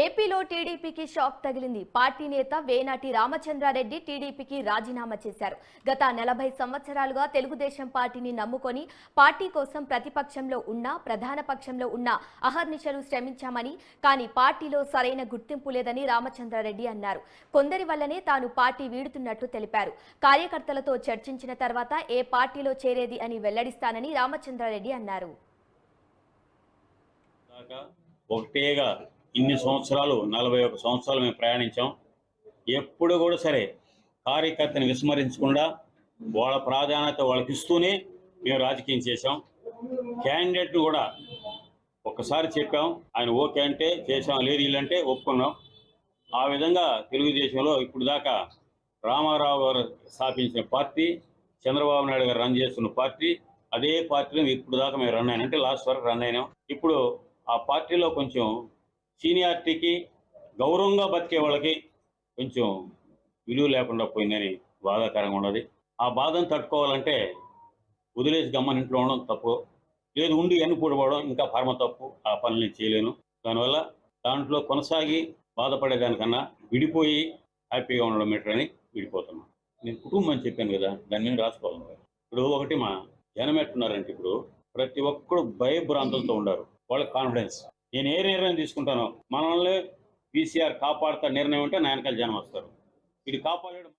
ఏపీలో టీడీపీకి షాక్ తగిలింది. పార్టీ నేత వేనాటి రామచంద్రారెడ్డి టీడీపీకి రాజీనామా చేశారు. గత 40 సంవత్సరాలుగా తెలుగుదేశం పార్టీని నమ్ముకొని పార్టీ కోసం ప్రతిపక్షంలో ఉన్నా ప్రధాన పక్షంలో ఉన్నా అహర్నిశలు శ్రమించామని, కానీ పార్టీలో సరైన గుర్తింపు లేదని రామచంద్రారెడ్డి అన్నారు. కొందరి వల్లనే తాను పార్టీ వీడుతున్నట్లు తెలిపారు. కార్యకర్తలతో చర్చించిన తర్వాత ఏ పార్టీలో చేరేది అని వెల్లడిస్తానని రామచంద్రారెడ్డి అన్నారు. ఒకటేగా ఇన్ని సంవత్సరాలు 41 సంవత్సరాలు మేము ప్రయాణించాం. ఎప్పుడు కూడా సరే కార్యకర్తని విస్మరించకుండా వాళ్ళ ప్రాధాన్యత వాళ్ళకి ఇస్తూనే మేము రాజకీయం చేశాం. క్యాండిడేట్ను కూడా ఒక్కసారి చెప్పాం, ఆయన ఓకే అంటే చేసాం, లేదు వీళ్ళంటే ఒప్పుకున్నాం. ఆ విధంగా తెలుగుదేశంలో ఇప్పుడు దాకా రామారావు గారు స్థాపించిన పార్టీ, చంద్రబాబు నాయుడు గారు రన్ చేస్తున్న పార్టీ, అదే పార్టీలో ఇప్పుడు దాకా మేము రన్ అయినాం, అంటే లాస్ట్ వరకు రన్ అయినాం. ఇప్పుడు ఆ పార్టీలో కొంచెం సీనియారిటీకి గౌరవంగా బతికే వాళ్ళకి కొంచెం విలువ లేకుండా పోయిందని బాధాకరంగా ఉన్నది. ఆ బాధను తట్టుకోవాలంటే వదిలేసి గమ్మని ఇంట్లో ఉండడం తప్పు, లేదు ఉండి ఎన్నుకూడబడడం ఇంకా పరమ తప్పు. ఆ పనులు చేయలేను. దానివల్ల దాంట్లో కొనసాగి బాధపడేదానికన్నా విడిపోయి హ్యాపీగా ఉండడం బెటర్ అని విడిపోతున్నాను. నేను కుటుంబం అని చెప్పాను కదా, దాని మీద రాసుకోవాలి. ఇప్పుడు ఒకటి మా జనం ఎట్టున్నారంటే ఇప్పుడు ప్రతి ఒక్కరు భయభ్రాంతులతో ఉన్నారు. వాళ్ళకి కాన్ఫిడెన్స్, నేను ఏ నిర్ణయం తీసుకుంటానో మనల్ని పీసీఆర్ కాపాడుతా నిర్ణయం ఉంటే నా వెనకాల జనం వస్తారు. ఇది కాపాడడం